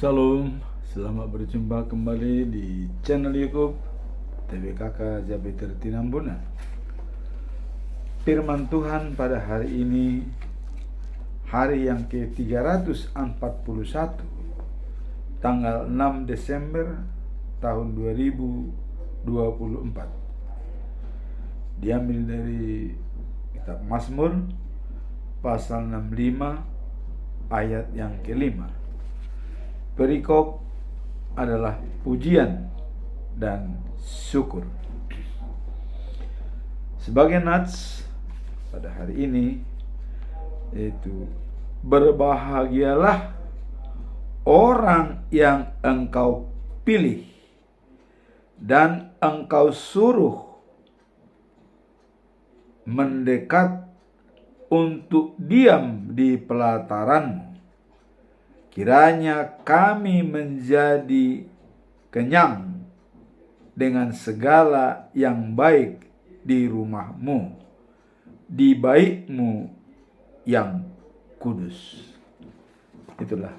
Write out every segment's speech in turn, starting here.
Shalom, selamat berjumpa kembali di channel YouTube TBKK Jabiter Tinambunan. Firman Tuhan pada hari ini, hari yang ke-341, tanggal 6 Desember tahun 2024. Diambil dari kitab Mazmur pasal 65 ayat yang kelima. Perikop adalah pujian dan syukur. Sebagai nats pada hari ini yaitu berbahagialah orang yang engkau pilih dan engkau suruh mendekat untuk diam di pelataran. Kiranya kami menjadi kenyang dengan segala yang baik di rumahmu, di baitmu yang kudus. Itulah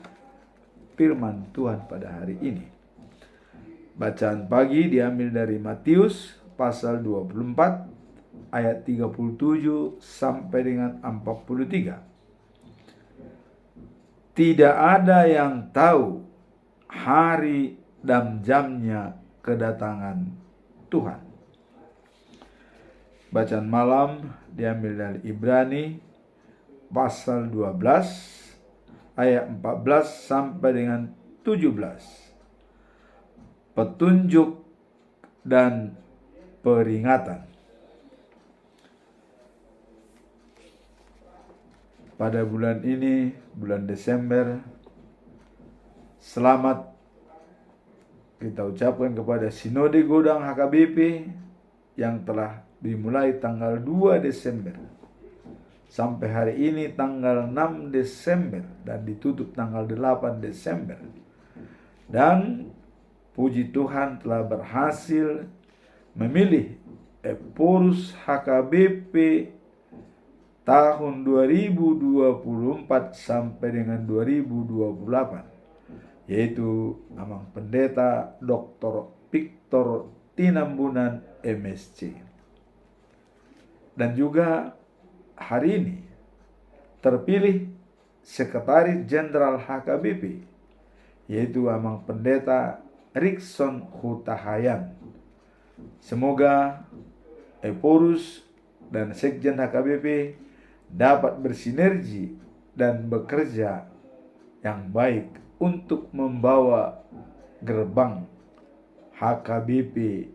firman Tuhan pada hari ini. Bacaan pagi diambil dari Matius pasal 24 ayat 37 sampai dengan 43. Tidak ada yang tahu hari dan jamnya kedatangan Tuhan. Bacaan malam diambil dari Ibrani pasal 12 ayat 14 sampai dengan 17. Petunjuk dan peringatan. Pada bulan ini, bulan Desember, selamat kita ucapkan kepada Sinode Godang HKBP yang telah dimulai tanggal 2 Desember sampai hari ini tanggal 6 Desember dan ditutup tanggal 8 Desember. Dan puji Tuhan telah berhasil memilih Eporus HKBP tahun 2024 sampai dengan 2028, yaitu Amang Pendeta Dr. Victor Tinambunan MSc. Dan juga hari ini terpilih Sekretaris Jenderal HKBP, yaitu Amang Pendeta Rikson Hutahayan. Semoga Eporus dan Sekjen HKBP dapat bersinergi dan bekerja yang baik untuk membawa gerbang HKBP,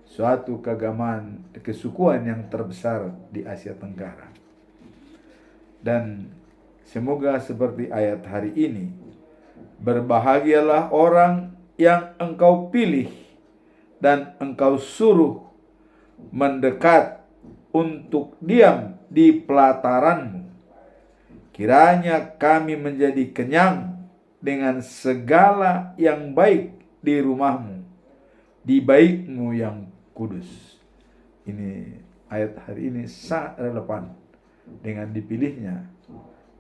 suatu keagamaan kesukuan yang terbesar di Asia Tenggara. Dan semoga seperti ayat hari ini, berbahagialah orang yang engkau pilih dan engkau suruh mendekat untuk diam di pelataranmu. Kiranya kami menjadi kenyang dengan segala yang baik di rumahmu, di baitmu yang kudus. Ini ayat hari ini sangat relevan dengan dipilihnya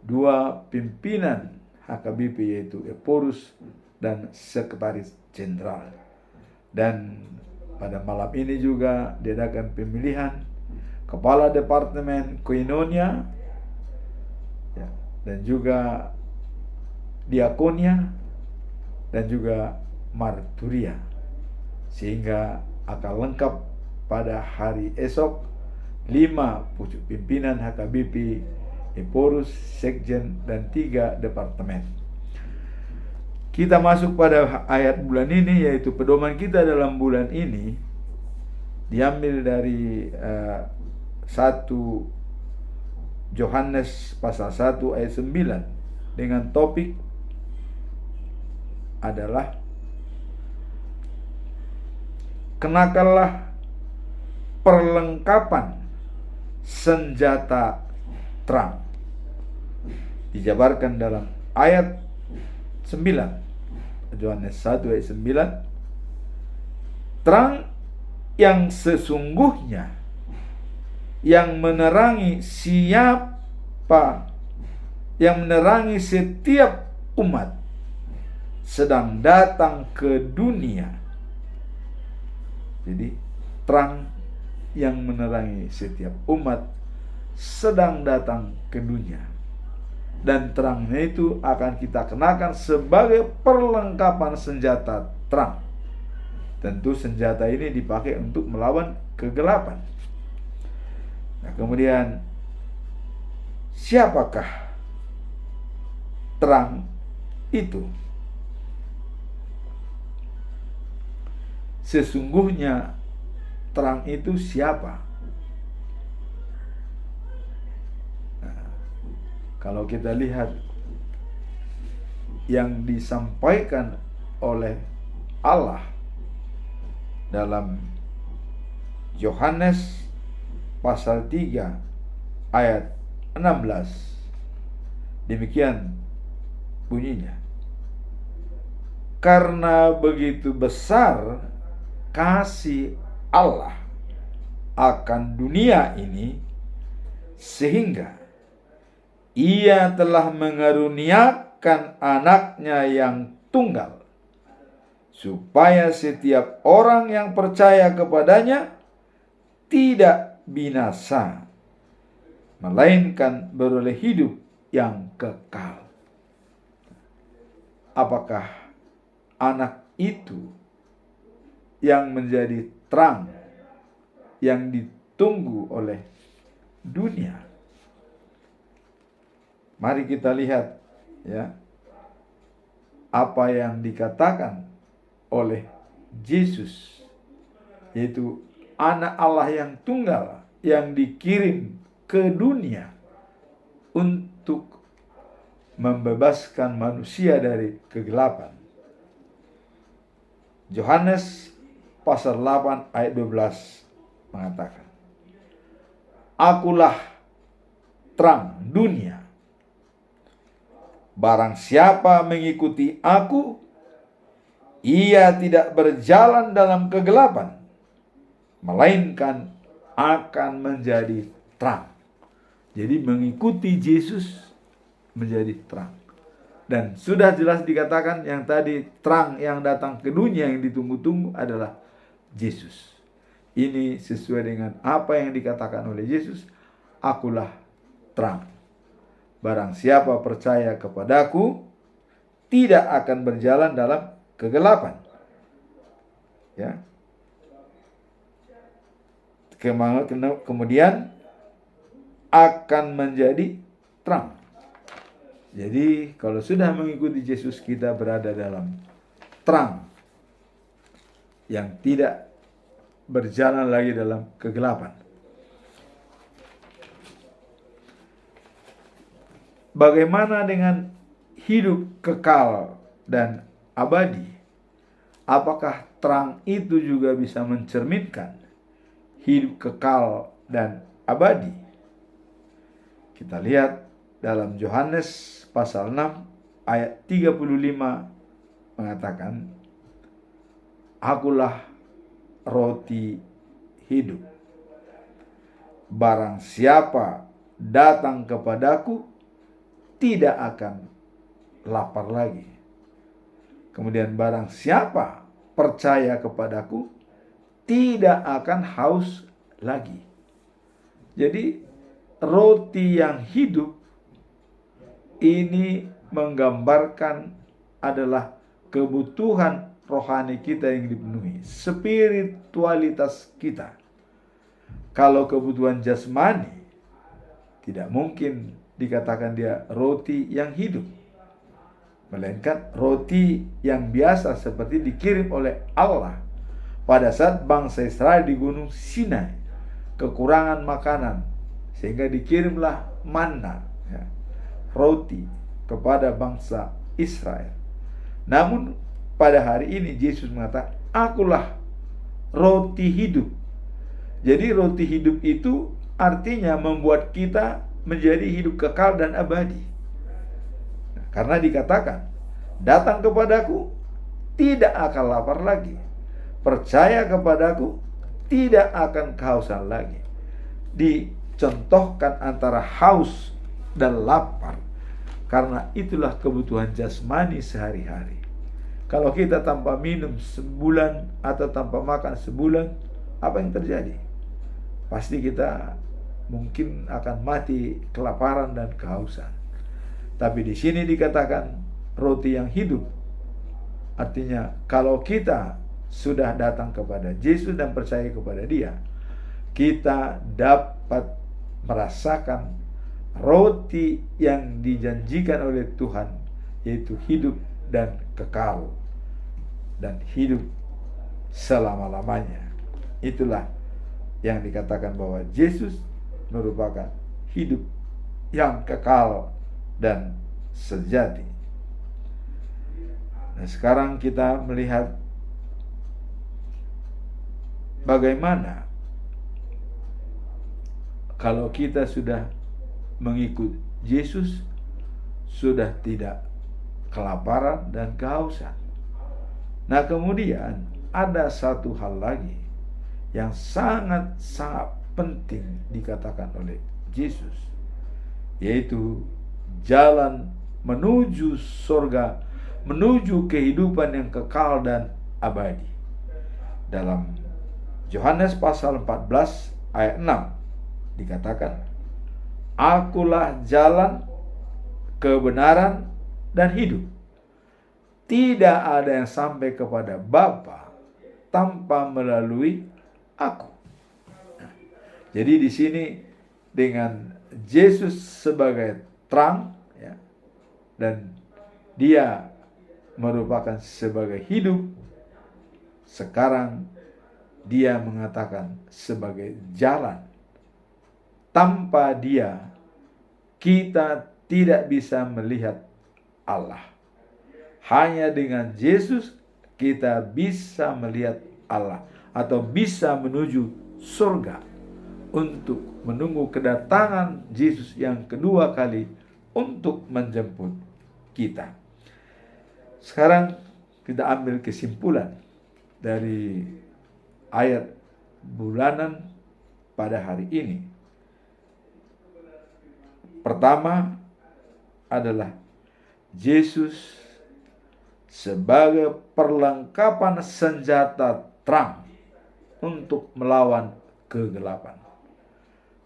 dua pimpinan HKBP, yaitu Eporus dan Sekretaris Jenderal. Dan pada malam ini juga diadakan pemilihan Kepala Departemen Koinonia dan juga Diakonia dan juga Marturia, sehingga akan lengkap pada hari esok 5 pucuk pimpinan HKBP, Eporus, Sekjen, dan 3 departemen. Kita masuk pada ayat bulan ini, yaitu pedoman kita dalam bulan ini diambil dari 1 Yohanes pasal 1 ayat 9 dengan topik adalah kenakanlah perlengkapan senjata terang. Dijabarkan dalam ayat 9 Yohanes 1 ayat 9, terang yang sesungguhnya yang menerangi setiap umat sedang datang ke dunia. Jadi terang yang menerangi setiap umat sedang datang ke dunia. Dan terangnya itu akan kita kenakan sebagai perlengkapan senjata terang. Tentu senjata ini dipakai untuk melawan kegelapan. Nah, kemudian siapakah terang itu? Sesungguhnya terang itu siapa? Nah, kalau kita lihat yang disampaikan oleh Allah dalam Yohanes pasal 3 ayat 16, demikian bunyinya: karena begitu besar kasih Allah akan dunia ini, sehingga Ia telah mengaruniakan anaknya yang tunggal, supaya setiap orang yang percaya kepadanya tidak binasa, melainkan beroleh hidup yang kekal. Apakah anak itu yang menjadi terang yang ditunggu oleh dunia? Mari kita lihat ya apa yang dikatakan oleh Yesus, yaitu anak Allah yang tunggal yang dikirim ke dunia untuk membebaskan manusia dari kegelapan. Yohanes pasal 8 ayat 12 mengatakan, Akulah terang dunia. Barang siapa mengikuti aku, ia tidak berjalan dalam kegelapan, melainkan akan menjadi terang. Jadi mengikuti Yesus menjadi terang. Dan sudah jelas dikatakan yang tadi, terang yang datang ke dunia yang ditunggu-tunggu adalah Yesus. Ini sesuai dengan apa yang dikatakan oleh Yesus, akulah terang. Barang siapa percaya kepadaku, tidak akan berjalan dalam kegelapan. Ya. Kemudian akan menjadi terang. Jadi kalau sudah mengikuti Yesus, kita berada dalam terang yang tidak berjalan lagi dalam kegelapan. Bagaimana dengan hidup kekal dan abadi? Apakah terang itu juga bisa mencerminkan hidup kekal dan abadi? Kita lihat dalam Yohanes pasal 6 ayat 35 mengatakan, Akulah roti hidup. Barang siapa datang kepadaku, tidak akan lapar lagi. Kemudian barang siapa percaya kepadaku, tidak akan haus lagi. Jadi roti yang hidup ini menggambarkan adalah kebutuhan rohani kita yang dipenuhi, spiritualitas kita. Kalau kebutuhan jasmani, tidak mungkin dikatakan dia roti yang hidup, melainkan roti yang biasa seperti dikirim oleh Allah pada saat bangsa Israel di Gunung Sinai kekurangan makanan, sehingga dikirimlah manna, ya, roti kepada bangsa Israel. Namun pada hari ini Yesus mengatakan, Akulah roti hidup. Jadi roti hidup itu artinya membuat kita menjadi hidup kekal dan abadi. Karena dikatakan, datang kepadaku, tidak akan lapar lagi. Percaya kepadaku, tidak akan kehausan lagi. Dicontohkan antara haus dan lapar, karena itulah kebutuhan jasmani sehari-hari. Kalau kita tanpa minum sebulan atau tanpa makan sebulan, apa yang terjadi? Pasti kita mungkin akan mati kelaparan dan kehausan. Tapi di sini dikatakan roti yang hidup. Artinya kalau kita sudah datang kepada Yesus dan percaya kepada Dia, kita dapat merasakan roti yang dijanjikan oleh Tuhan, yaitu hidup dan kekal dan hidup selama-lamanya. Itulah yang dikatakan bahwa Yesus merupakan hidup yang kekal dan sejati. Nah, sekarang kita melihat bagaimana kalau kita sudah mengikut Yesus, sudah tidak kelaparan dan kehausan. Nah, kemudian ada satu hal lagi yang sangat-sangat penting dikatakan oleh Yesus, yaitu jalan menuju surga, menuju kehidupan yang kekal dan abadi. Dalam Yohanes pasal 14 ayat 6 dikatakan, Akulah jalan, kebenaran, dan hidup. Tidak ada yang sampai kepada Bapa tanpa melalui aku. Nah, jadi di sini dengan Yesus sebagai terang, ya, dan Dia merupakan sebagai hidup, sekarang Dia mengatakan sebagai jalan. Tanpa Dia, kita tidak bisa melihat Allah. Hanya dengan Yesus kita bisa melihat Allah atau bisa menuju surga untuk menunggu kedatangan Yesus yang kedua kali untuk menjemput kita. Sekarang kita ambil kesimpulan dari ayat bulanan pada hari ini. Pertama adalah Yesus sebagai perlengkapan senjata terang untuk melawan kegelapan.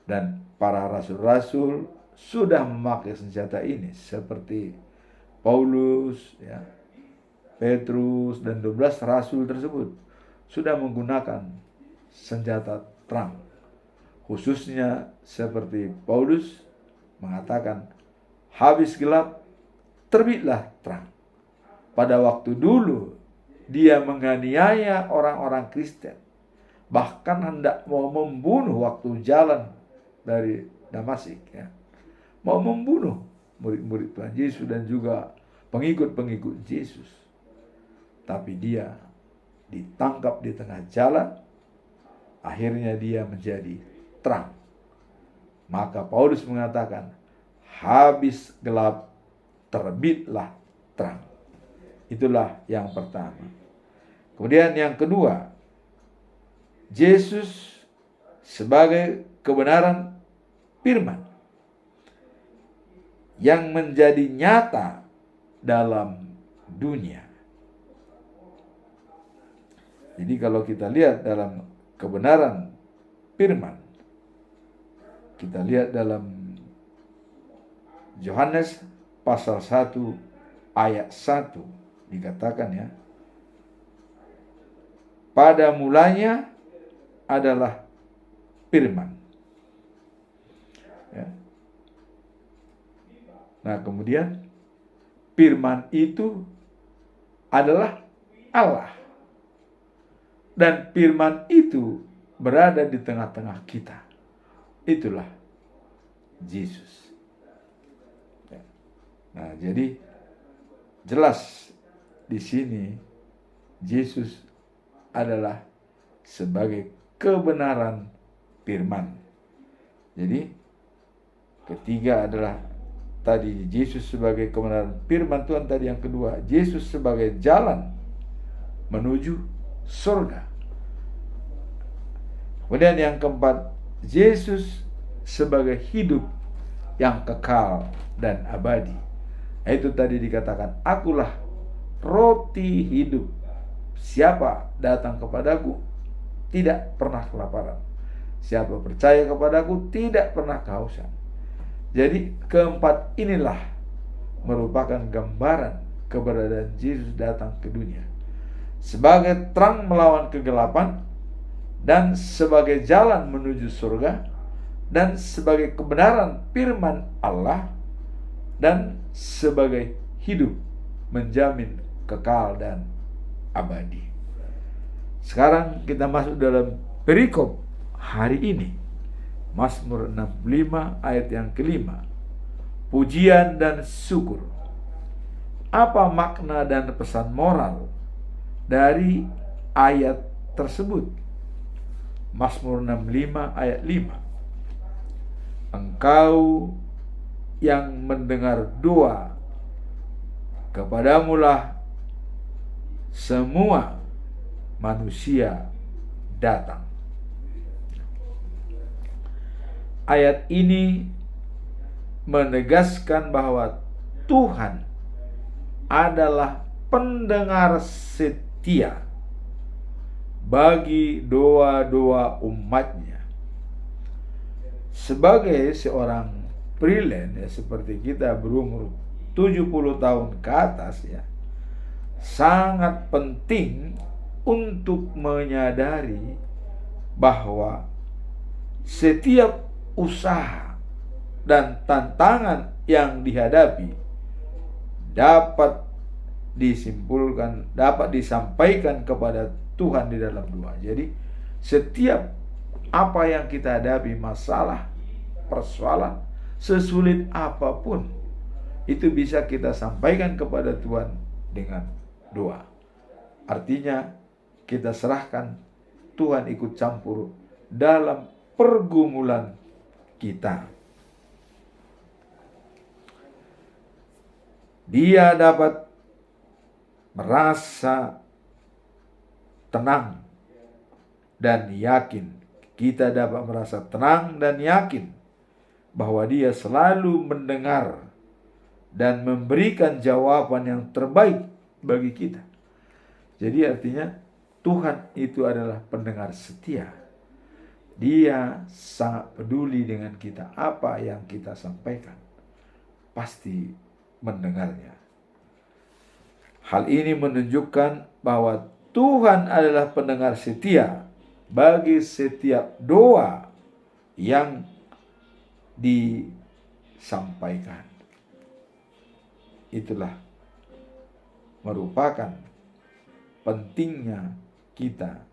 Dan para rasul-rasul sudah memakai senjata ini, seperti Paulus, ya, Petrus, dan 12 rasul tersebut sudah menggunakan senjata terang. Khususnya seperti Paulus mengatakan, habis gelap, terbitlah terang. Pada waktu dulu, dia menganiaya orang-orang Kristen. Bahkan hendak mau membunuh waktu jalan dari Damasik. Ya. Mau membunuh murid-murid Tuhan Yesus dan juga pengikut-pengikut Yesus. Tapi dia ditangkap di tengah jalan. Akhirnya dia menjadi terang. Maka Paulus mengatakan, habis gelap, terbitlah terang. Itulah yang pertama. Kemudian yang kedua, Yesus sebagai kebenaran firman yang menjadi nyata dalam dunia. Jadi kalau kita lihat dalam kebenaran firman, kita lihat dalam Yohanes pasal 1 ayat 1 dikatakan, ya, pada mulanya adalah firman. Ya. Nah, kemudian firman itu adalah Allah. Dan firman itu berada di tengah-tengah kita. Itulah Yesus. Nah, jadi jelas di sini Yesus adalah sebagai kebenaran firman. Jadi ketiga adalah tadi Yesus sebagai kebenaran firman Tuhan, tadi yang kedua Yesus sebagai jalan menuju surga. Kemudian yang keempat, Yesus sebagai hidup yang kekal dan abadi. Itu tadi dikatakan, akulah roti hidup. Siapa datang kepadaku tidak pernah kelaparan. Siapa percaya kepadaku tidak pernah kehausan. Jadi keempat inilah merupakan gambaran keberadaan Yesus datang ke dunia sebagai terang melawan kegelapan, dan sebagai jalan menuju surga, dan sebagai kebenaran firman Allah, dan sebagai hidup menjamin kekal dan abadi. Sekarang kita masuk dalam perikop hari ini, Mazmur 65 ayat yang kelima. Pujian dan syukur. Apa makna dan pesan moral dari ayat tersebut? Mazmur 65 ayat 5. Engkau yang mendengar doa, kepadamulah semua manusia datang. Ayat ini menegaskan bahwa Tuhan adalah pendengar setia bagi doa-doa umatnya. Sebagai seorang freelance, ya, seperti kita berumur 70 tahun ke atas, ya, sangat penting untuk menyadari bahwa setiap usaha dan tantangan yang dihadapi dapat disampaikan kepada Tuhan di dalam doa. Jadi setiap apa yang kita hadapi, masalah, persoalan, sesulit apapun, itu bisa kita sampaikan kepada Tuhan dengan doa. Artinya kita serahkan, Tuhan ikut campur dalam pergumulan kita. Dia dapat merasa tenang dan yakin. Kita dapat merasa tenang dan yakin bahwa Dia selalu mendengar dan memberikan jawaban yang terbaik bagi kita. Jadi artinya Tuhan itu adalah pendengar setia. Dia sangat peduli dengan kita. Apa yang kita sampaikan pasti mendengarnya. Hal ini menunjukkan bahwa Tuhan adalah pendengar setia bagi setiap doa yang disampaikan. Itulah merupakan pentingnya kita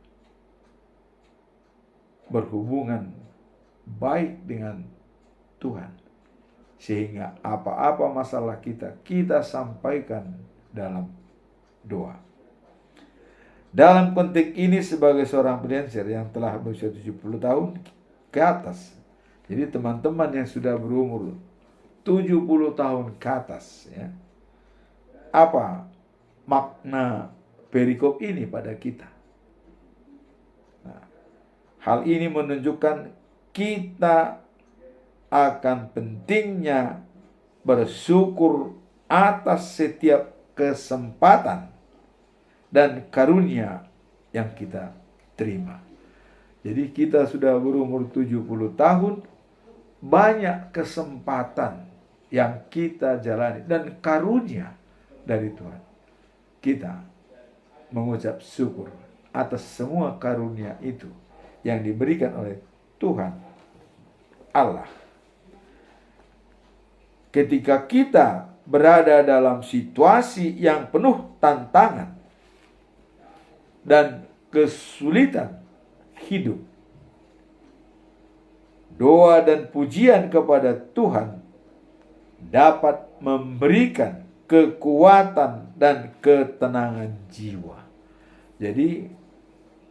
berhubungan baik dengan Tuhan, sehingga apa-apa masalah kita sampaikan dalam doa. Dalam konteks ini, sebagai seorang freelancer yang telah berusia 70 tahun ke atas, jadi teman-teman yang sudah berumur 70 tahun ke atas, ya, apa makna perikop ini pada kita? Hal ini menunjukkan kita akan pentingnya bersyukur atas setiap kesempatan dan karunia yang kita terima. Jadi kita sudah berumur 70 tahun, banyak kesempatan yang kita jalani dan karunia dari Tuhan. Kita mengucap syukur atas semua karunia itu yang diberikan oleh Tuhan Allah. Ketika kita berada dalam situasi yang penuh tantangan dan kesulitan hidup, doa dan pujian kepada Tuhan dapat memberikan kekuatan dan ketenangan jiwa. Jadi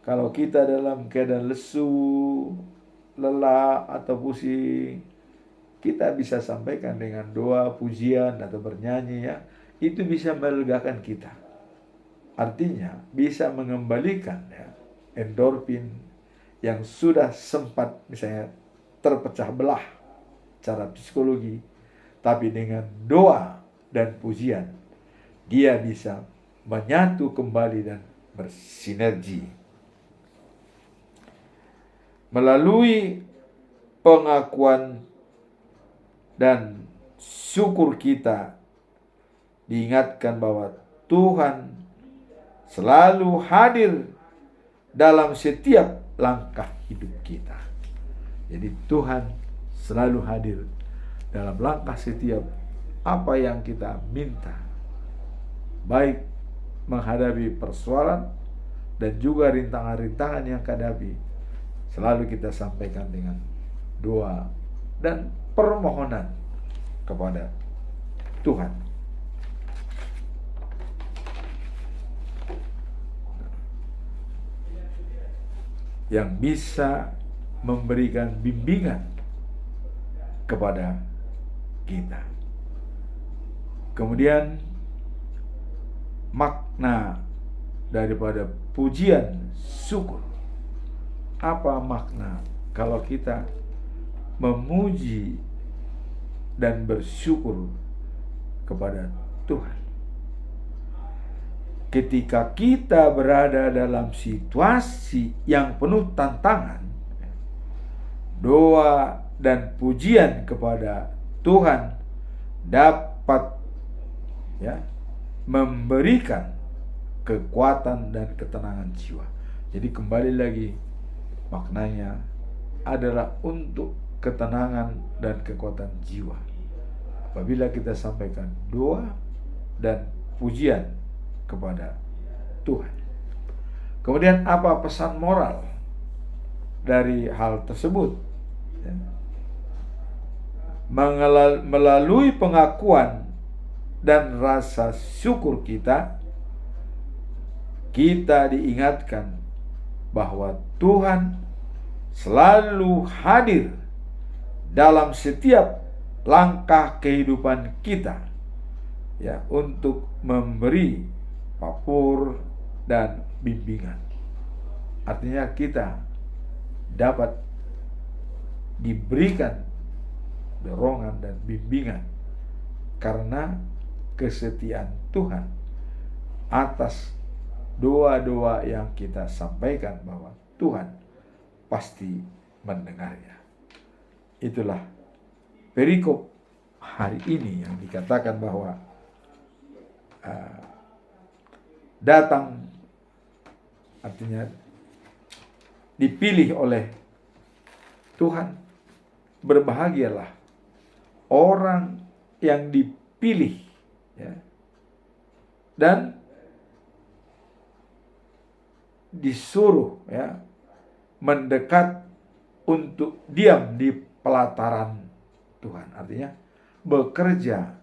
kalau kita dalam keadaan lesu, lelah, atau pusing, kita bisa sampaikan dengan doa, pujian, atau bernyanyi, ya. Itu bisa melegakan kita. Artinya bisa mengembalikan, ya, endorfin yang sudah sempat misalnya terpecah belah secara psikologi, tapi dengan doa dan pujian dia bisa menyatu kembali dan bersinergi. Melalui pengakuan dan syukur kita, diingatkan bahwa Tuhan selalu hadir dalam setiap langkah hidup kita. Jadi Tuhan selalu hadir dalam langkah setiap apa yang kita minta, baik menghadapi persoalan dan juga rintangan-rintangan yang hadapi. Selalu kita sampaikan dengan doa dan permohonan kepada Tuhan. Yang bisa memberikan bimbingan kepada kita. Kemudian makna daripada pujian syukur. Apa makna kalau kita memuji dan bersyukur kepada Tuhan? Ketika kita berada dalam situasi yang penuh tantangan, doa dan pujian kepada Tuhan dapat memberikan kekuatan dan ketenangan jiwa. Jadi kembali lagi, maknanya adalah untuk ketenangan dan kekuatan jiwa. Apabila kita sampaikan doa dan pujian kepada Tuhan. Kemudian apa pesan moral dari hal tersebut? Melalui pengakuan dan rasa syukur kita diingatkan bahwa Tuhan selalu hadir dalam setiap langkah kehidupan kita, untuk memberi papur dan bimbingan. Artinya kita dapat diberikan dorongan dan bimbingan karena kesetiaan Tuhan atas doa-doa yang kita sampaikan, bahwa Tuhan pasti mendengarnya. Itulah perikop hari ini yang dikatakan bahwa datang, artinya dipilih oleh Tuhan. Berbahagialah orang yang dipilih, dan disuruh mendekat untuk diam di pelataran Tuhan. Artinya bekerja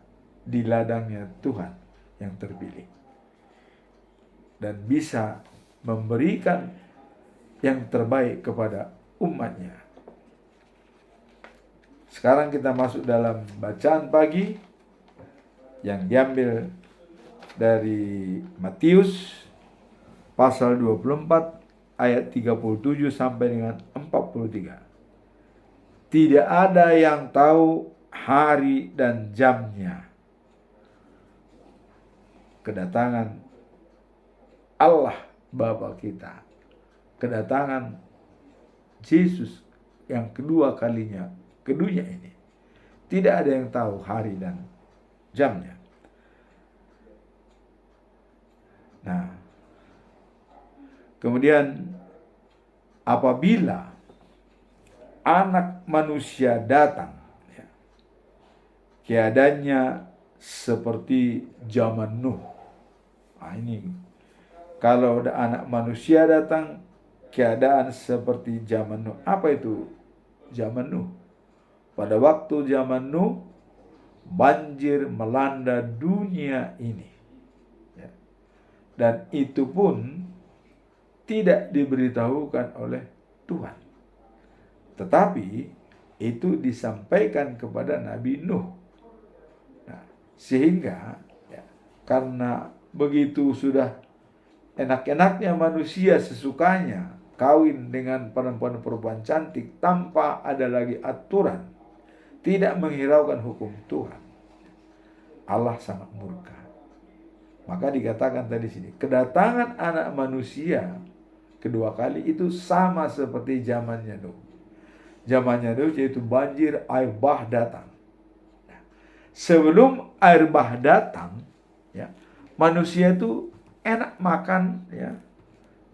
di ladangnya Tuhan yang terpilih, dan bisa memberikan yang terbaik kepada umatnya. Sekarang kita masuk dalam bacaan pagi yang diambil dari Matius pasal 24 ayat 37 sampai dengan 43. Tidak ada yang tahu hari dan jamnya kedatangan Allah Bapa kita, kedatangan Yesus yang kedua kalinya ke dunia ini. Tidak ada yang tahu hari dan jamnya. Nah, kemudian apabila Anak Manusia datang, keadaannya seperti zaman Nuh. Ini kalau Anak Manusia datang, keadaan seperti zaman Nuh. Apa itu zaman Nuh? Pada waktu zaman Nuh, banjir melanda dunia ini, dan itu pun tidak diberitahukan oleh Tuhan, tetapi itu disampaikan kepada Nabi Nuh. Nah, sehingga karena begitu sudah enak-enaknya manusia sesukanya kawin dengan perempuan-perempuan cantik tanpa ada lagi aturan, tidak menghiraukan hukum Tuhan, Allah sangat murka. Maka dikatakan tadi sini, kedatangan anak manusia kedua kali itu sama seperti zamannya Nuh. Zamannya Nuh yaitu banjir, air bah datang. Sebelum air bah datang, ya, manusia itu enak makan, ya,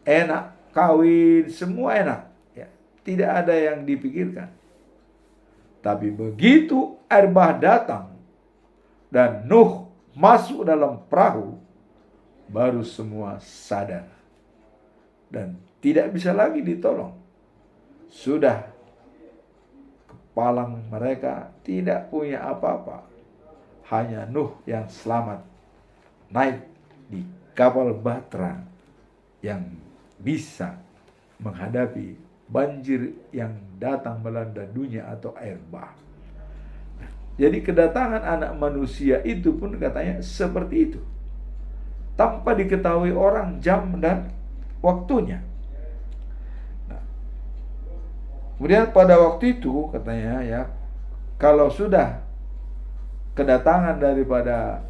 enak kawin, semua enak, ya, tidak ada yang dipikirkan. Tapi begitu air bah datang dan Nuh masuk dalam perahu, baru semua sadar dan tidak bisa lagi ditolong. Sudah kepalang mereka tidak punya apa-apa. Hanya Nuh yang selamat naik di kapal bahtera yang bisa menghadapi banjir yang datang melanda dunia atau air bah. Jadi kedatangan anak manusia itu pun katanya seperti itu, tanpa diketahui orang jam dan waktunya. Nah, kemudian pada waktu itu katanya, ya, kalau sudah kedatangan daripada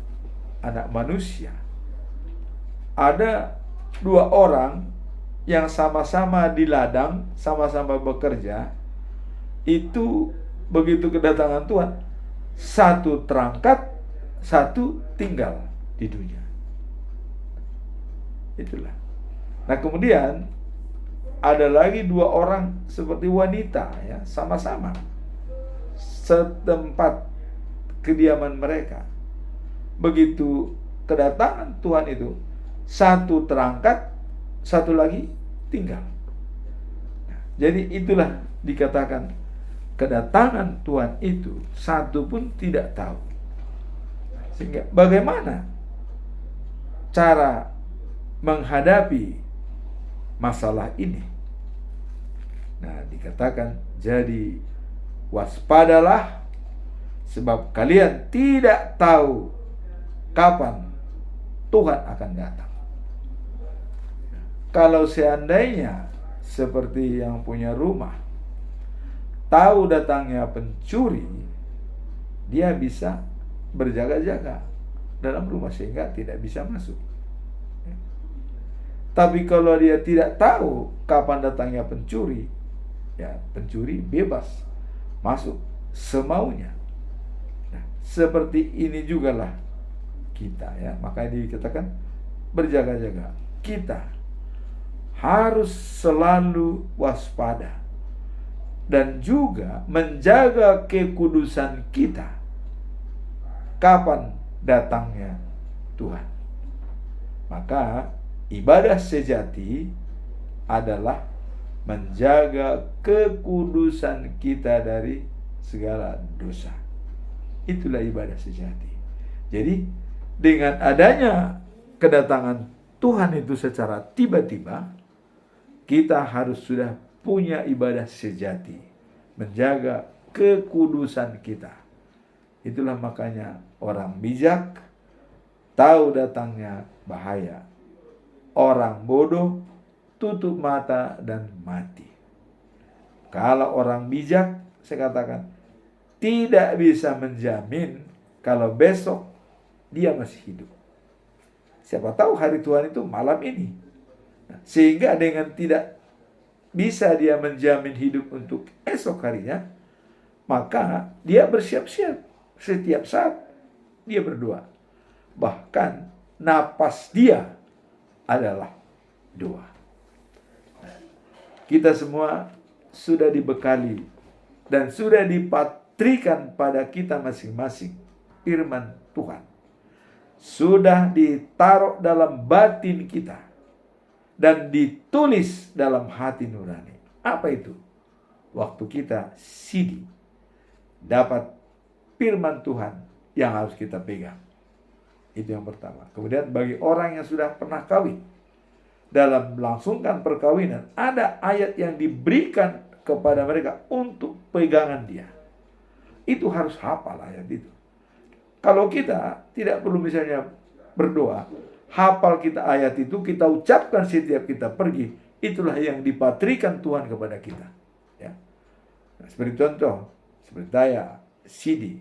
anak manusia, ada dua orang yang sama-sama di ladang, sama-sama bekerja, itu begitu kedatangan Tuhan, satu terangkat, satu tinggal di dunia. Itulah. Nah, kemudian ada lagi dua orang seperti wanita, ya, sama-sama setempat kediaman mereka. Begitu kedatangan Tuhan itu, satu terangkat, satu lagi tinggal. Nah, jadi itulah dikatakan kedatangan Tuhan itu satu pun tidak tahu. Sehingga bagaimana cara menghadapi masalah ini? Nah, dikatakan, jadi waspadalah, sebab kalian tidak tahu kapan Tuhan akan datang. Kalau seandainya seperti yang punya rumah tahu datangnya pencuri, dia bisa berjaga-jaga dalam rumah sehingga tidak bisa masuk. Tapi kalau dia tidak tahu kapan datangnya pencuri, ya, pencuri bebas masuk semaunya. Nah, seperti ini jugalah kita, ya. Makanya dikatakan berjaga-jaga. Kita harus selalu waspada dan juga menjaga kekudusan kita kapan datangnya Tuhan. Maka ibadah sejati adalah menjaga kekudusan kita dari segala dosa. Itulah ibadah sejati. Jadi dengan adanya kedatangan Tuhan itu secara tiba-tiba, kita harus sudah punya ibadah sejati, menjaga kekudusan kita. Itulah makanya orang bijak tahu datangnya bahaya. Orang bodoh tutup mata dan mati. Kalau orang bijak, saya katakan, tidak bisa menjamin kalau besok dia masih hidup. Siapa tahu hari Tuhan itu malam ini. Sehingga dengan tidak bisa dia menjamin hidup untuk esok harinya, maka dia bersiap-siap setiap saat dia berdoa. Bahkan napas dia adalah doa. Kita semua sudah dibekali dan sudah dipatrikan pada kita masing-masing firman Tuhan. Sudah ditaruh dalam batin kita dan ditulis dalam hati nurani. Apa itu? Waktu kita sidi, dapat firman Tuhan yang harus kita pegang. Itu yang pertama. Kemudian bagi orang yang sudah pernah kawin, dalam melangsungkan perkawinan, ada ayat yang diberikan kepada mereka untuk pegangan dia. Itu harus hafal ayat itu. Kalau kita tidak perlu misalnya berdoa, hafal kita ayat itu, kita ucapkan setiap kita pergi, itulah yang dipatrikan Tuhan kepada kita. Ya. Nah, seperti contoh, seperti saya, Sidi,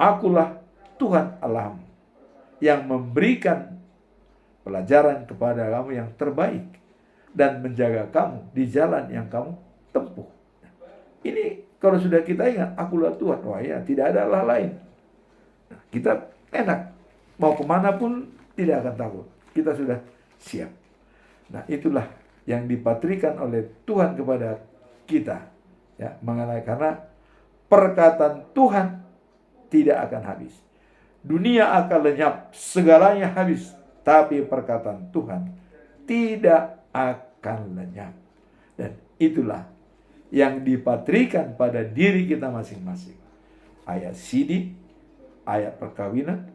akulah Tuhan Allahmu yang memberikan pelajaran kepada kamu yang terbaik dan menjaga kamu di jalan yang kamu tempuh. Ini kalau sudah kita ingat, akulah Tuhan. Wah ya, tidak ada Allah lain. Nah, kita enak. Mau kemana pun tidak akan takut. Kita sudah siap. Nah, itulah yang dipatrikan oleh Tuhan kepada kita. Ya, mengenai karena perkataan Tuhan tidak akan habis. Dunia akan lenyap, segalanya habis. Tapi perkataan Tuhan tidak akan lenyap. Dan itulah yang dipatrikan pada diri kita masing-masing. Ayat sidi, ayat perkawinan.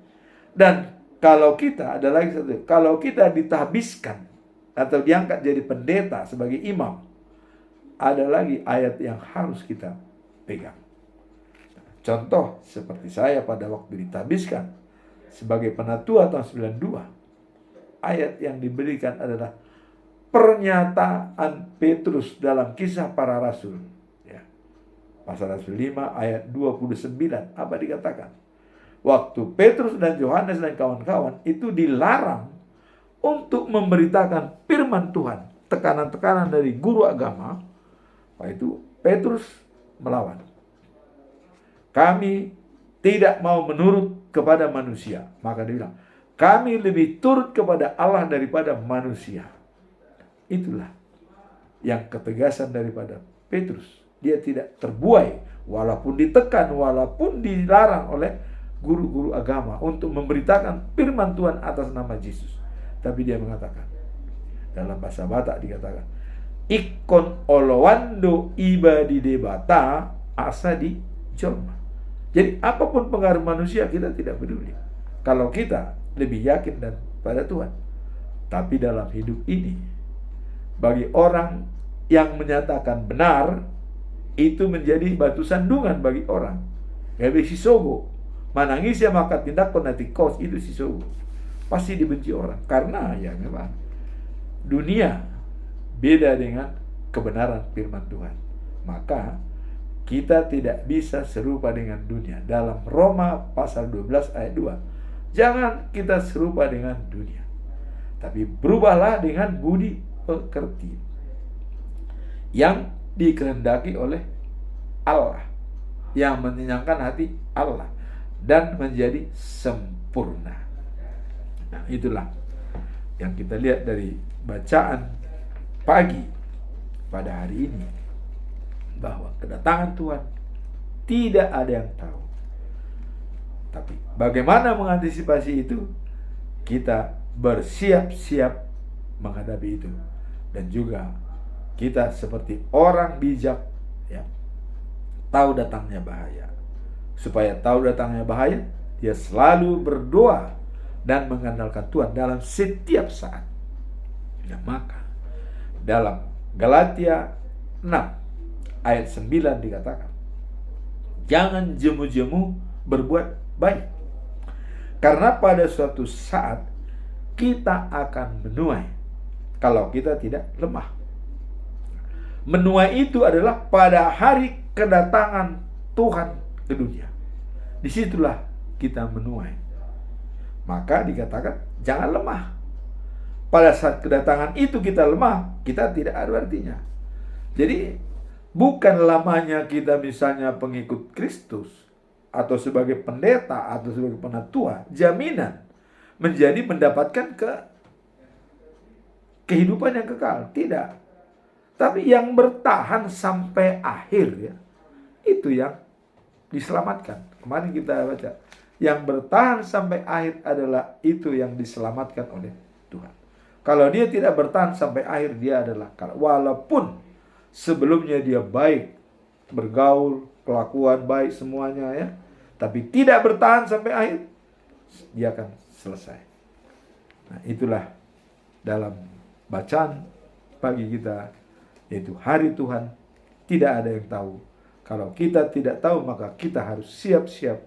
Dan kalau kita, ada lagi satu, kalau kita ditahbiskan atau diangkat jadi pendeta sebagai imam, ada lagi ayat yang harus kita pegang. Contoh seperti saya pada waktu ditahbiskan sebagai penatua tahun 92. Ayat yang diberikan adalah pernyataan Petrus dalam Kisah Para Rasul. Ya. Pasal Rasul 5 ayat 29. Apa dikatakan? Waktu Petrus dan Yohanes dan kawan-kawan itu dilarang untuk memberitakan firman Tuhan. Tekanan-tekanan dari guru agama. Wah, itu Petrus melawan. Kami tidak mau menurut kepada manusia. Maka dia bilang, kami lebih turut kepada Allah daripada manusia. Itulah yang ketegasan daripada Petrus. Dia tidak terbuai, walaupun ditekan, walaupun dilarang oleh guru-guru agama untuk memberitakan firman Tuhan atas nama Yesus. Tapi dia mengatakan, dalam bahasa Batak dikatakan, ikon olowando iba di debata asa di jorma. Jadi apapun pengaruh manusia kita tidak peduli. Kalau kita lebih yakin dan pada Tuhan. Tapi dalam hidup ini, bagi orang yang menyatakan benar, itu menjadi batu sandungan bagi orang. Gabe sisogo, manangis ya maka tindak konatikos, itu sisogo. Pasti dibenci orang. Karena ya memang dunia beda dengan kebenaran firman Tuhan. Maka kita tidak bisa serupa dengan dunia. Dalam Roma pasal 12 ayat 2. Jangan kita serupa dengan dunia, tapi berubahlah dengan budi pekerti yang dikehendaki oleh Allah, yang menyenangkan hati Allah dan menjadi sempurna. Nah, itulah yang kita lihat dari bacaan pagi pada hari ini, bahwa kedatangan Tuhan tidak ada yang tahu. Tapi bagaimana mengantisipasi itu? Kita bersiap-siap menghadapi itu. Dan juga kita seperti orang bijak, ya, tahu datangnya bahaya. Supaya tahu datangnya bahaya, dia selalu berdoa dan mengandalkan Tuhan dalam setiap saat. Nah, maka dalam Galatia 6 ayat 9 dikatakan, jangan jemu-jemu berbuat baik, karena pada suatu saat kita akan menuai kalau kita tidak lemah. Menuai itu adalah pada hari kedatangan Tuhan ke dunia. Disitulah kita menuai. Maka dikatakan jangan lemah. Pada saat kedatangan itu kita lemah, kita tidak ada artinya. Jadi bukan lamanya kita misalnya pengikut Kristus atau sebagai pendeta atau sebagai penatua jaminan menjadi mendapatkan kehidupan yang kekal. Tidak. Tapi yang bertahan sampai akhir, ya, itu yang diselamatkan. Kemarin kita baca, yang bertahan sampai akhir adalah itu yang diselamatkan oleh Tuhan. Kalau dia tidak bertahan sampai akhir, dia adalah walaupun sebelumnya dia baik, bergaul, kelakuan baik semuanya, ya, tapi tidak bertahan sampai akhir, dia akan selesai. Nah, itulah dalam bacaan pagi kita, yaitu hari Tuhan tidak ada yang tahu. Kalau kita tidak tahu, maka kita harus siap-siap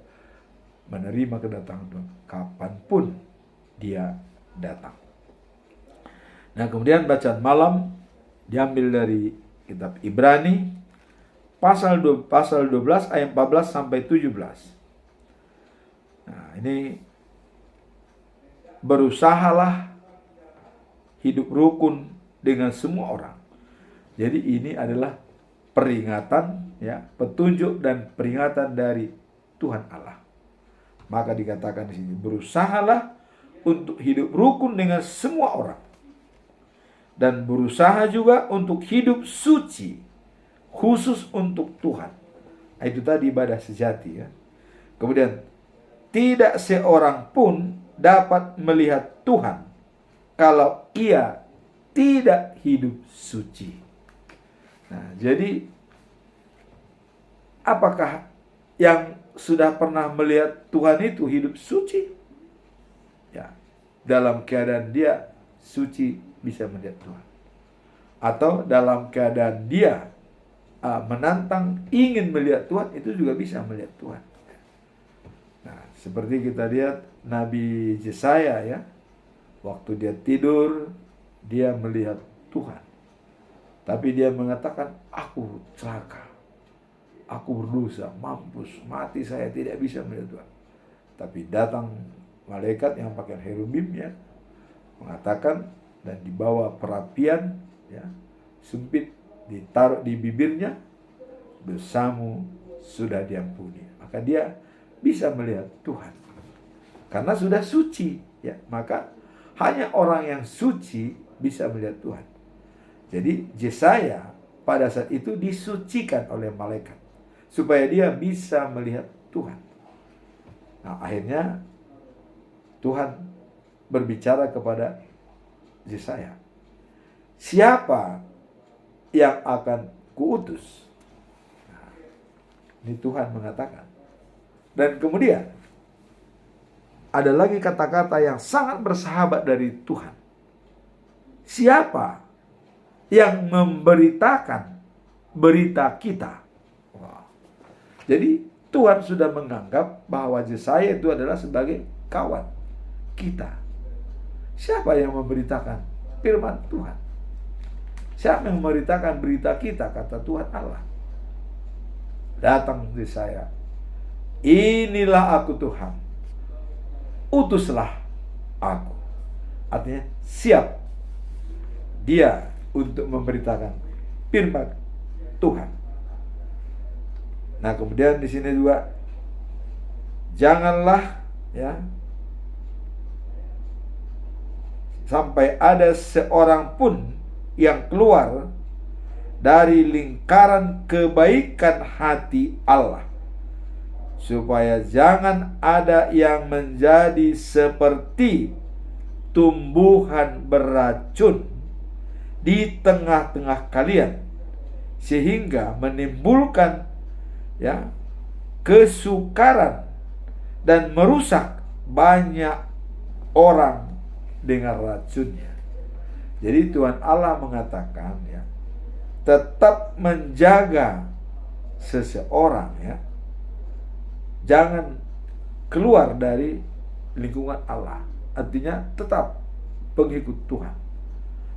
menerima kedatangan Tuhan kapanpun dia datang. Nah, kemudian bacaan malam diambil dari kitab Ibrani pasal 12 ayat 14 sampai 17. Nah, ini berusahalah hidup rukun dengan semua orang. Jadi ini adalah peringatan, ya, petunjuk dan peringatan dari Tuhan Allah. Maka dikatakan di sini, berusahalah untuk hidup rukun dengan semua orang dan berusaha juga untuk hidup suci khusus untuk Tuhan. Nah, itu tadi ibadah sejati, ya. Kemudian tidak seorang pun dapat melihat Tuhan kalau ia tidak hidup suci. Nah, jadi apakah yang sudah pernah melihat Tuhan itu hidup suci? Ya, dalam keadaan dia suci bisa melihat Tuhan. Atau dalam keadaan dia menantang ingin melihat Tuhan, itu juga bisa melihat Tuhan. Nah, seperti kita lihat Nabi Yesaya, ya, waktu dia tidur dia melihat Tuhan, tapi dia mengatakan, aku celaka, aku berdosa, mampus, mati saya, tidak bisa melihat Tuhan. Tapi datang malaikat yang pakai herubim, ya, mengatakan, dan dibawa perapian, ya, sempit, ditaruh di bibirnya, dosamu sudah diampuni. Maka dia bisa melihat Tuhan karena sudah suci, ya. Maka hanya orang yang suci bisa melihat Tuhan. Jadi Yesaya pada saat itu disucikan oleh malaikat supaya dia bisa melihat Tuhan. Nah, akhirnya Tuhan berbicara kepada Yesaya, siapa yang akan kuutus? Nah, ini Tuhan mengatakan. Dan kemudian ada lagi kata-kata yang sangat bersahabat dari Tuhan. Siapa yang memberitakan berita kita? Wow. Jadi Tuhan sudah menganggap bahwa Yesaya itu adalah sebagai kawan kita. Siapa yang memberitakan firman Tuhan? Siapa yang memberitakan berita kita? Kata Tuhan Allah. Datang Yesaya, inilah aku Tuhan, utuslah aku. Artinya siap dia untuk memberitakan firman Tuhan. Nah, kemudian di sini juga janganlah, ya, sampai ada seorang pun yang keluar dari lingkaran kebaikan hati Allah, supaya jangan ada yang menjadi seperti tumbuhan beracun di tengah-tengah kalian, sehingga menimbulkan, ya, kesukaran dan merusak banyak orang dengan racunnya. Jadi Tuhan Allah mengatakan, ya, tetap menjaga seseorang, ya, jangan keluar dari lingkungan Allah. Artinya tetap pengikut Tuhan.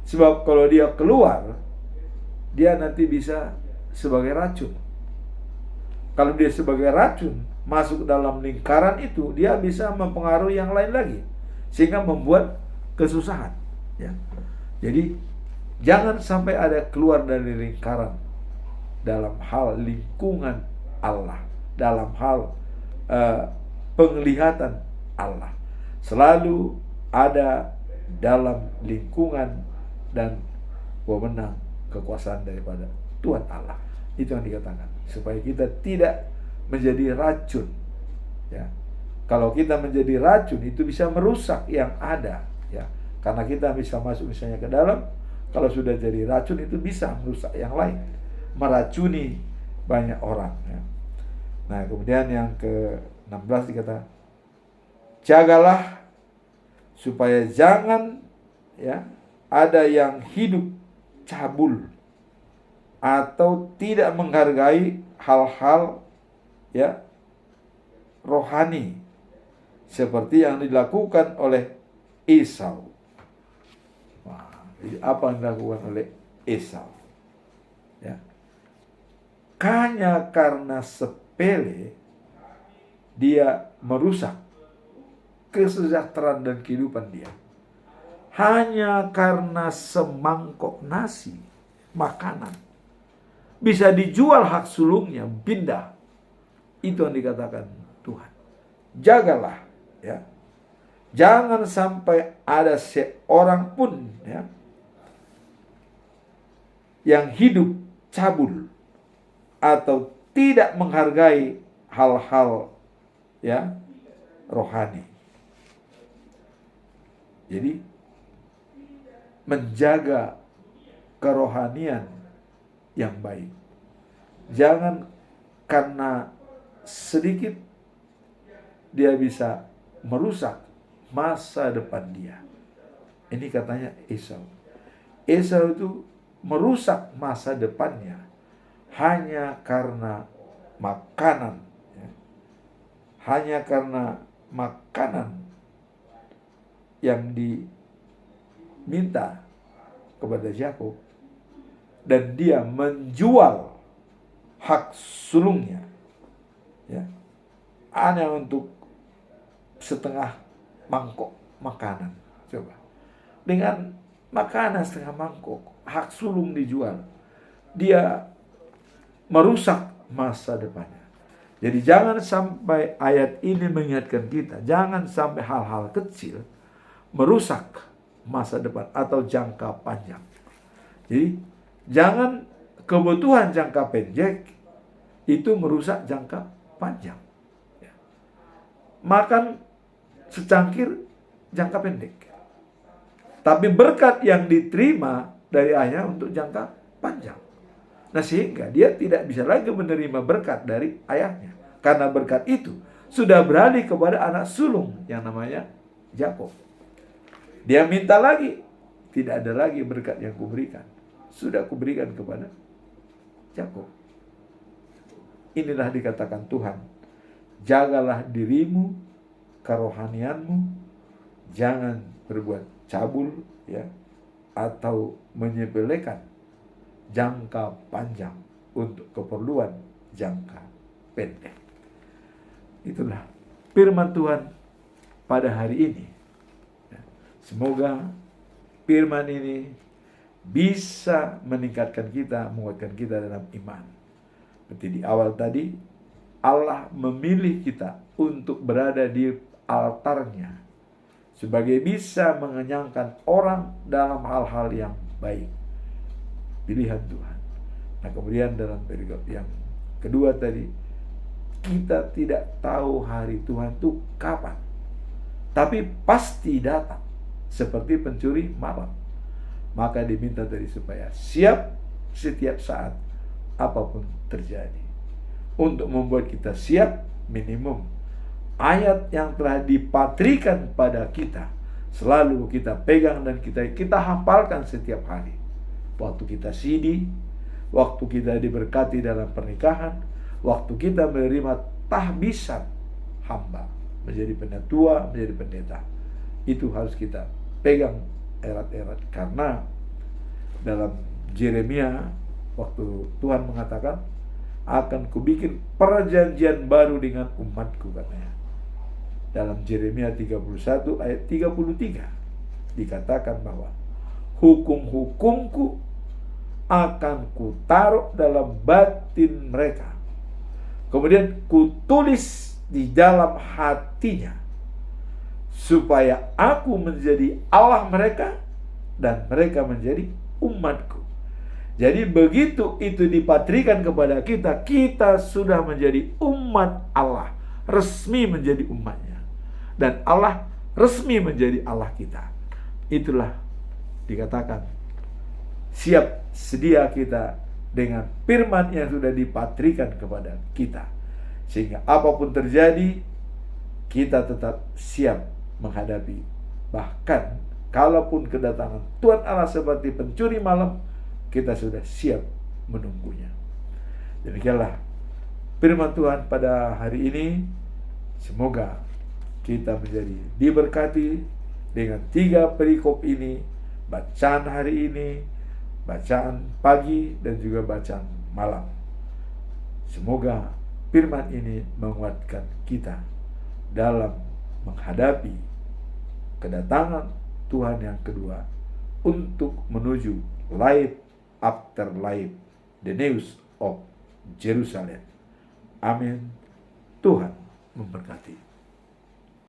Sebab kalau dia keluar, dia nanti bisa sebagai racun. Kalau dia sebagai racun masuk dalam lingkaran itu, dia bisa mempengaruhi yang lain lagi, sehingga membuat kesusahan, ya. Jadi jangan sampai ada keluar dari lingkaran dalam hal lingkungan Allah, dalam hal penglihatan Allah. Selalu ada dalam lingkungan dan wewenang kekuasaan daripada Tuhan Allah. Itu yang dikatakan, supaya kita tidak menjadi racun, ya. Kalau kita menjadi racun, itu bisa merusak yang ada, ya. Karena kita bisa masuk misalnya ke dalam, kalau sudah jadi racun itu bisa merusak yang lain, meracuni banyak orang, ya. Nah, kemudian yang ke-16 dikata, jagalah supaya jangan, ya, ada yang hidup cabul atau tidak menghargai hal-hal, ya, rohani seperti yang dilakukan oleh Esau. Wah, jadi apa yang dilakukan oleh Esau? Ya, hanya karena sepele dia merusak kesejahteraan dan kehidupan dia. hanya karena semangkok nasi, makanan, bisa dijual hak sulungnya, pindah. Itu yang dikatakan Tuhan. Jagalah, ya. Jangan sampai ada seorang pun, ya, yang hidup cabul atau tidak menghargai hal-hal, ya, rohani. Jadi menjaga kerohanian yang baik. Jangan karena sedikit dia bisa merusak masa depan dia. Ini katanya Esau. Esau itu merusak masa depannya hanya karena makanan, ya. Hanya karena makanan yang diminta kepada Yakub, dan dia menjual hak sulungnya, ya, hanya untuk setengah mangkok makanan. Coba, dengan makanan setengah mangkok, hak sulung dijual, dia merusak masa depannya. Jadi jangan sampai ayat ini mengingatkan kita, jangan sampai hal-hal kecil merusak masa depan atau jangka panjang. Jadi jangan kebutuhan jangka pendek itu merusak jangka panjang. Makan secangkir jangka pendek, tapi berkat yang diterima dari ayah untuk jangka panjang. Nah, sehingga dia tidak bisa lagi menerima berkat dari ayahnya, karena berkat itu sudah beralih kepada anak sulung yang namanya Yakub. Dia minta lagi, tidak ada lagi berkat yang kuberikan, sudah kuberikan kepada Yakub. Inilah dikatakan Tuhan, jagalah dirimu, kerohanianmu, jangan berbuat cabul, ya, atau menyepelekan jangka panjang untuk keperluan jangka pendek. Itulah firman Tuhan pada hari ini. Semoga firman ini bisa meningkatkan kita, menguatkan kita dalam iman. Seperti di awal tadi, Allah memilih kita untuk berada di altarnya sebagai bisa mengenyangkan orang dalam hal-hal yang baik. Pilihan Tuhan. Nah, kemudian dalam perikop yang kedua tadi, kita tidak tahu hari Tuhan itu kapan, tapi pasti datang seperti pencuri malam. Maka diminta tadi supaya siap setiap saat apapun terjadi. Untuk membuat kita siap, minimum ayat yang telah dipatrikan pada kita selalu kita pegang dan kita hafalkan setiap hari. Waktu kita sidi, waktu kita diberkati dalam pernikahan, waktu kita menerima tahbisan hamba, menjadi penatua, menjadi pendeta. Itu harus kita pegang erat-erat. Karena dalam Yeremia, waktu Tuhan mengatakan, akan kubikin perjanjian baru dengan umatku, katanya. Dalam Yeremia 31 ayat 33 dikatakan bahwa hukum-hukumku akan kutaruh dalam batin mereka, kemudian kutulis di dalam hatinya, supaya aku menjadi Allah mereka dan mereka menjadi umatku. Jadi begitu itu dipatrikan kepada kita, kita sudah menjadi umat Allah, resmi menjadi umatnya, dan Allah resmi menjadi Allah kita. Itulah dikatakan siap sedia kita dengan firman yang sudah dipatrikan kepada kita, sehingga apapun terjadi kita tetap siap menghadapi. Bahkan kalaupun kedatangan Tuhan Allah seperti pencuri malam, kita sudah siap menunggunya. Demikianlah firman Tuhan pada hari ini. Semoga kita menjadi diberkati dengan 3 perikop ini, bacaan hari ini, bacaan pagi, dan juga bacaan malam. Semoga firman ini menguatkan kita dalam menghadapi kedatangan Tuhan yang kedua untuk menuju life after life, the news of Jerusalem. Amin. Tuhan memberkati.